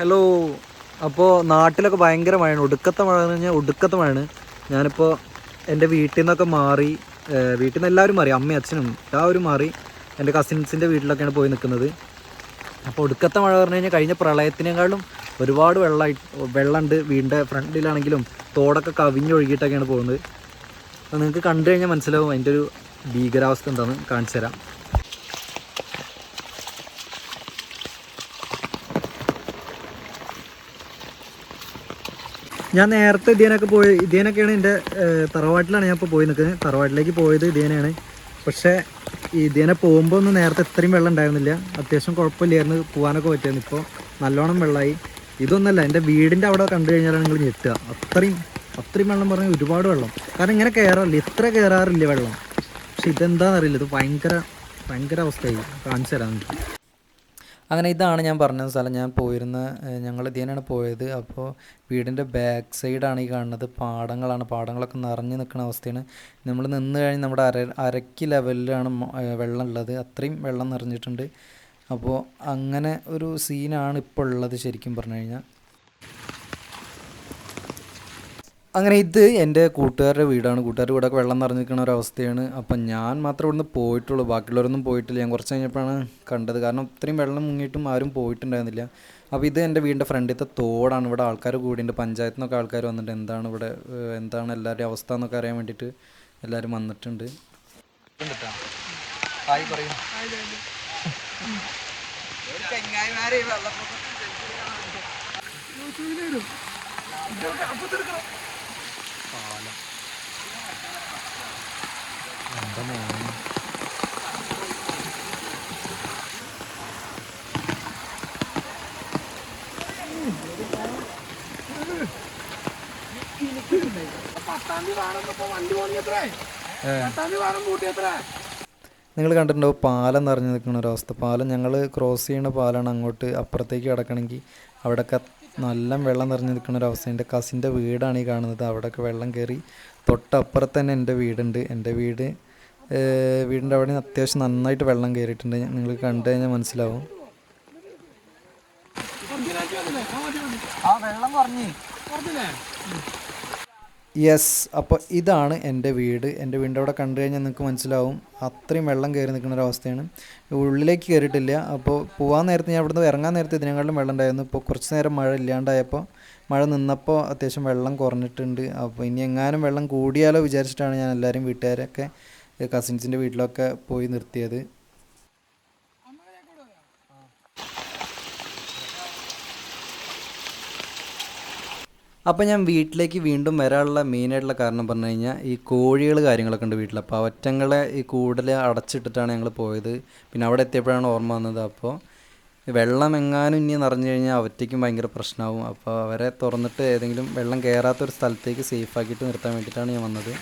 Hello, അപ്പോൾ നാട്ടിലൊക്കെ ഭയങ്കര മഴയാണ്. ഒടുക്കത്തെ മഴ എന്ന് പറഞ്ഞാൽ ഒടുക്കത്തെ മഴയാണ്. ഞാനിപ്പോൾ എൻ്റെ വീട്ടിൽ നിന്നൊക്കെ മാറി, വീട്ടിൽ നിന്ന് എല്ലാവരും മാറി, അമ്മയും അച്ഛനും എല്ലാവരും മാറി എൻ്റെ കസിൻസിൻ്റെ വീട്ടിലൊക്കെയാണ് പോയി നിൽക്കുന്നത്. അപ്പോൾ ഒടുക്കത്തെ മഴ പറഞ്ഞു കഴിഞ്ഞാൽ കഴിഞ്ഞ പ്രളയത്തിനേക്കാളും ഒരുപാട് വെള്ളമുണ്ട്. വീടിൻ്റെ ഫ്രണ്ടിലാണെങ്കിലും തോടൊക്കെ കവിഞ്ഞൊഴുകിയിട്ടൊക്കെയാണ് പോകുന്നത്. അപ്പോൾ നിങ്ങൾക്ക് കണ്ടു കഴിഞ്ഞാൽ മനസ്സിലാവും അതിൻ്റെ ഒരു ഭീകരാവസ്ഥ എന്താണെന്ന് കാണിച്ചു തരാം. ഞാൻ നേരത്തെ ഇതേനൊക്കെയാണ് എൻ്റെ തറവാട്ടിലാണ് ഞാൻ ഇപ്പോൾ പോയി നിൽക്കുന്നത്. തറവാട്ടിലേക്ക് പോയത് ഇതേനെയാണ്. പക്ഷേ ഇതേനെ പോകുമ്പോൾ ഒന്നും നേരത്തെ ഇത്രയും വെള്ളം ഉണ്ടായിരുന്നില്ല. അത്യാവശ്യം കുഴപ്പമില്ലായിരുന്നു, പോകാനൊക്കെ പറ്റിയായിരുന്നു. ഇപ്പോൾ നല്ലോണം വെള്ളമായി. ഇതൊന്നല്ല, എൻ്റെ വീടിൻ്റെ അവിടെ കണ്ടു കഴിഞ്ഞാലാണ് നിങ്ങൾ ഞെട്ടുക. അത്രയും വെള്ളം പറഞ്ഞാൽ ഒരുപാട് വെള്ളം. കാരണം ഇങ്ങനെ കയറാറില്ല, ഇത്ര കയറാറില്ല വെള്ളം. പക്ഷെ ഇതെന്താണെന്നറിയില്ല, ഇത് ഭയങ്കര അവസ്ഥയായി. കാണിച്ചു തരാം നിങ്ങൾക്ക്. അങ്ങനെ ഇതാണ് ഞാൻ പറഞ്ഞ സ്ഥലം. ഞങ്ങൾ ഇതിനാണ് പോയത്. അപ്പോൾ വീടിൻ്റെ ബാക്ക് സൈഡാണ് ഈ കാണുന്നത്. പാടങ്ങളൊക്കെ നിറഞ്ഞു നിൽക്കുന്ന അവസ്ഥയാണ്. നമ്മൾ നിന്ന് കഴിഞ്ഞ് നമ്മുടെ അരയ്ക്ക് ലെവലിലാണ് വെള്ളം ഉള്ളത്. അത്രയും വെള്ളം നിറഞ്ഞിട്ടുണ്ട്. അപ്പോൾ അങ്ങനെ ഒരു സീനാണ് ഇപ്പോൾ ഉള്ളത് ശരിക്കും പറഞ്ഞു കഴിഞ്ഞാൽ. അങ്ങനെ ഇത് എൻ്റെ കൂട്ടുകാരുടെ വീടാണ്. കൂട്ടുകാരുടെ വീടൊക്കെ വെള്ളം നിറഞ്ഞു നിൽക്കുന്ന ഒരവസ്ഥയാണ്. അപ്പം ഞാൻ മാത്രമേ ഇവിടുന്ന് പോയിട്ടുള്ളൂ, ബാക്കിയുള്ളവരൊന്നും പോയിട്ടില്ല. ഞാൻ കുറച്ച് കഴിഞ്ഞപ്പോഴാണ് കണ്ടത്. കാരണം ഇത്രയും വെള്ളം മുങ്ങിയിട്ടും ആരും പോയിട്ടുണ്ടായിരുന്നില്ല. അപ്പോൾ ഇത് എൻ്റെ വീടിൻ്റെ ഫ്രണ്ടിലത്തെ തോടാണ്. ഇവിടെ ആൾക്കാർ കൂടിയുണ്ട്, പഞ്ചായത്തിൽ നിന്നൊക്കെ ആൾക്കാർ വന്നിട്ട് എന്താണ് എല്ലാവരുടെയും അവസ്ഥ എന്നൊക്കെ അറിയാൻ വേണ്ടിയിട്ട് എല്ലാവരും വന്നിട്ടുണ്ട്. നിങ്ങൾ കണ്ടിട്ടുണ്ടാവും പാലം നിറഞ്ഞു നിൽക്കുന്ന ഒരവസ്ഥ. പാലം ഞങ്ങൾ ക്രോസ് ചെയ്യുന്ന പാലാണ്. അങ്ങോട്ട് അപ്പുറത്തേക്ക് കിടക്കണമെങ്കിൽ അവിടെയൊക്കെ നല്ല വെള്ളം നിറഞ്ഞു നിൽക്കുന്ന ഒരവസ്ഥ. എൻ്റെ കസിൻ്റെ വീടാണ് ഈ കാണുന്നത്. അവിടെയൊക്കെ വെള്ളം കയറി. തൊട്ടപ്പുറത്ത് തന്നെ എൻ്റെ വീടുണ്ട്. എൻ്റെ വീടിൻ്റെ അവിടെ അത്യാവശ്യം നന്നായിട്ട് വെള്ളം കയറിയിട്ടുണ്ട്. നിങ്ങൾ കണ്ടു കഴിഞ്ഞാൽ മനസ്സിലാവും. യെസ്, അപ്പോൾ ഇതാണ് എൻ്റെ വീട്. എൻ്റെ വീടിൻ്റെ അവിടെ കണ്ടു കഴിഞ്ഞാൽ നിങ്ങൾക്ക് മനസ്സിലാവും. അത്രയും വെള്ളം കയറി നിൽക്കുന്ന ഒരവസ്ഥയാണ്. ഉള്ളിലേക്ക് കയറിയിട്ടില്ല. അപ്പോൾ പോകാൻ നേരത്ത്, ഞാൻ ഇവിടുന്ന് ഇറങ്ങാൻ നേരത്തെ ഇതിനെക്കാളും വെള്ളം ഉണ്ടായിരുന്നു. ഇപ്പോൾ കുറച്ച് നേരം മഴ ഇല്ലാണ്ടായപ്പോൾ, മഴ നിന്നപ്പോൾ അത്യാവശ്യം വെള്ളം കുറഞ്ഞിട്ടുണ്ട്. അപ്പോൾ ഇനി എങ്ങാനും വെള്ളം കൂടിയാലോ വിചാരിച്ചിട്ടാണ് ഞാൻ എല്ലാവരും വീട്ടുകാരൊക്കെ കസിൻസിൻ്റെ വീട്ടിലൊക്കെ പോയി നിർത്തിയത്. അപ്പോൾ ഞാൻ വീട്ടിലേക്ക് വീണ്ടും വരാനുള്ള മെയിനായിട്ടുള്ള കാരണം പറഞ്ഞു കഴിഞ്ഞാൽ ഈ കോഴികൾ കാര്യങ്ങളൊക്കെ ഉണ്ട് വീട്ടിൽ. അപ്പോൾ അവറ്റങ്ങളെ ഈ കൂടിൽ അടച്ചിട്ടിട്ടാണ് ഞങ്ങൾ പോയത്. പിന്നെ അവിടെ എത്തിയപ്പോഴാണ് ഓർമ്മ വന്നത്. അപ്പോൾ വെള്ളം എങ്ങാനും ഇനി നിറഞ്ഞു കഴിഞ്ഞാൽ അവറ്റയ്ക്കും ഭയങ്കര പ്രശ്നമാവും. അപ്പോൾ അവരെ തുറന്നിട്ട് ഏതെങ്കിലും വെള്ളം കയറാത്തൊരു സ്ഥലത്തേക്ക് സേഫാക്കിയിട്ട് നിർത്താൻ വേണ്ടിയിട്ടാണ് ഞാൻ വന്നത്.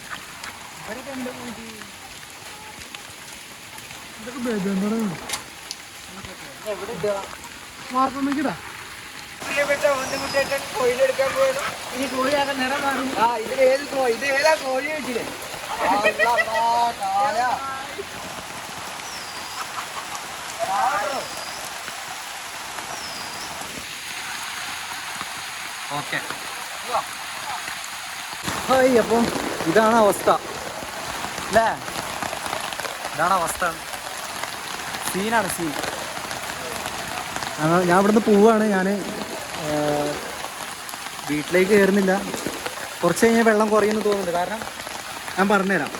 Okay, hi. അപ്പോൾ ഇതാണ് അവസ്ഥ അല്ലേ? ഇതാണ് അവസ്ഥ. സീനാണ് സീൻ. ഞാൻ ഇവിടുന്ന് പോവുകയാണ്. ഞാൻ വീട്ടിലേക്ക് കയറുന്നില്ല. കുറച്ച് കഴിഞ്ഞാൽ വെള്ളം കുറയുമെന്ന് തോന്നുന്നുണ്ട്. കാരണം ഞാൻ പറഞ്ഞുതരാം.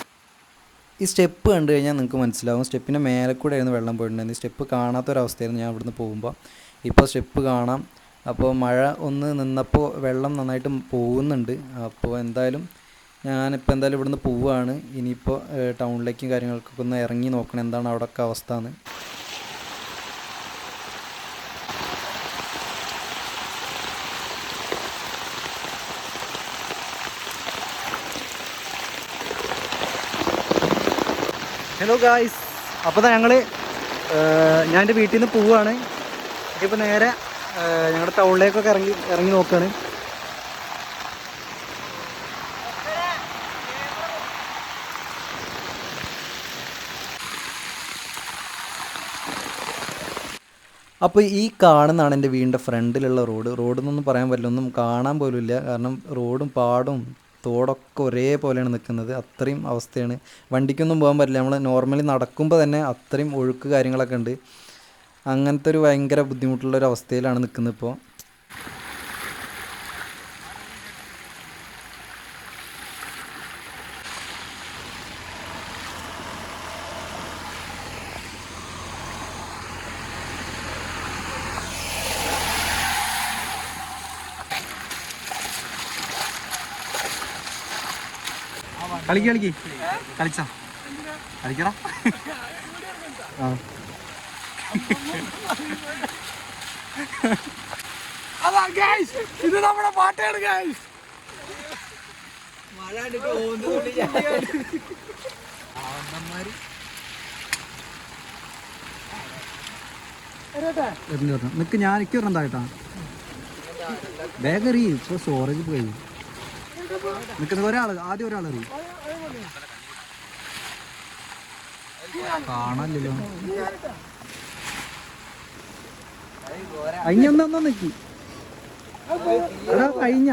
ഈ സ്റ്റെപ്പ് കണ്ടു കഴിഞ്ഞാൽ നിങ്ങൾക്ക് മനസ്സിലാവും. സ്റ്റെപ്പിൻ്റെ മേലെ കൂടെ ആയിരുന്നു വെള്ളം പോയിട്ടുണ്ടായിരുന്നു. സ്റ്റെപ്പ് കാണാത്തൊരവസ്ഥയായിരുന്നു ഞാൻ ഇവിടുന്ന് പോകുമ്പോൾ. ഇപ്പോൾ സ്റ്റെപ്പ് കാണാം. അപ്പോൾ മഴ ഒന്ന് നിന്നപ്പോൾ വെള്ളം നന്നായിട്ട് പോകുന്നുണ്ട്. അപ്പോൾ ഞാനിപ്പോൾ എന്തായാലും ഇവിടുന്ന് പോവുകയാണ്. ഇനിയിപ്പോൾ ടൗണിലേക്കും കാര്യങ്ങൾക്കൊക്കെ ഒന്ന് ഇറങ്ങി നോക്കണം എന്താണ് അവിടെയൊക്കെ അവസ്ഥ എന്ന്. ഹലോ ഗായ്സ്, അപ്പോൾ ഞാൻ എൻ്റെ വീട്ടിൽ നിന്ന് പോവുകയാണ്. ഇപ്പോൾ നേരെ ഞങ്ങളുടെ ടൗണിലേക്കൊക്കെ ഇറങ്ങി നോക്കുകയാണ്. അപ്പോൾ ഈ കാണുന്നതാണ് എൻ്റെ വീടിൻ്റെ ഫ്രണ്ടിലുള്ള റോഡെന്നൊന്നും പറയാൻ പറ്റില്ല, ഒന്നും കാണാൻ പോലും ഇല്ല. കാരണം റോഡും പാടും തോടൊക്കെ ഒരേപോലെയാണ് നിൽക്കുന്നത്. അത്രയും അവസ്ഥയാണ്. വണ്ടിക്കൊന്നും പോകാൻ പറ്റില്ല. നമ്മൾ നോർമലി നടക്കുമ്പോൾ തന്നെ അത്രയും ഒഴുക്ക് കാര്യങ്ങളൊക്കെ ഉണ്ട്. അങ്ങനത്തെ ഒരു ഭയങ്കര ബുദ്ധിമുട്ടുള്ളൊരു അവസ്ഥയിലാണ് നിൽക്കുന്നത് ഇപ്പോൾ. കളിച്ചാ കളിക്കടാ. ഇത് നമ്മുടെ പാട്ടാണ് ഗൈസ്. നിക്ക് ഞാൻ എനിക്ക് പറഞ്ഞ എന്തായിട്ടാ വേഗം എറിയും. ഇപ്പൊ സ്റ്റോറേജ് പോയി നിൽക്കുന്നത്. ആദ്യം ഒരാൾ എറിയും. കാണല്ലോ കഴിഞ്ഞൊന്നൊന്നും നിക്കി എടാ കഴിഞ്ഞ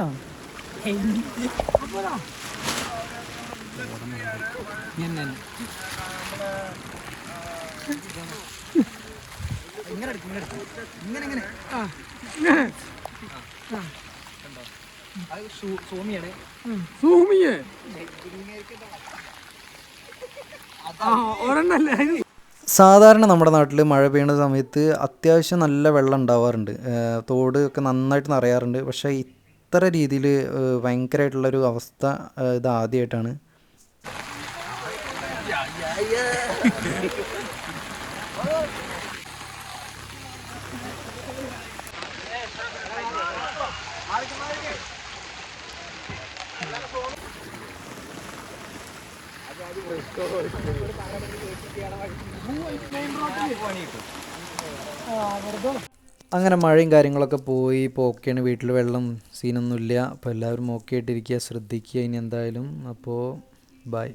സാധാരണ നമ്മുടെ നാട്ടിൽ മഴ പെയ്യുന്ന സമയത്ത് അത്യാവശ്യം നല്ല വെള്ളം ഉണ്ടാവാറുണ്ട്. തോട് ഒക്കെ നന്നായിട്ട് നിറയാറുണ്ട്. പക്ഷേ ഇത്ര രീതിയിൽ ഭയങ്കരമായിട്ടുള്ളൊരു അവസ്ഥ ഇത് ആദ്യമായിട്ടാണ്. അങ്ങനെ മഴയും കാര്യങ്ങളൊക്കെ പോയി ഇപ്പോൾ ഓക്കെയാണ്. വീട്ടിൽ വെള്ളം സീനൊന്നുമില്ല. അപ്പോൾ എല്ലാവരും ഓക്കെ ആയിട്ടിരിക്കുക, ശ്രദ്ധിക്കുക ഇനി എന്തായാലും. അപ്പോൾ ബൈ.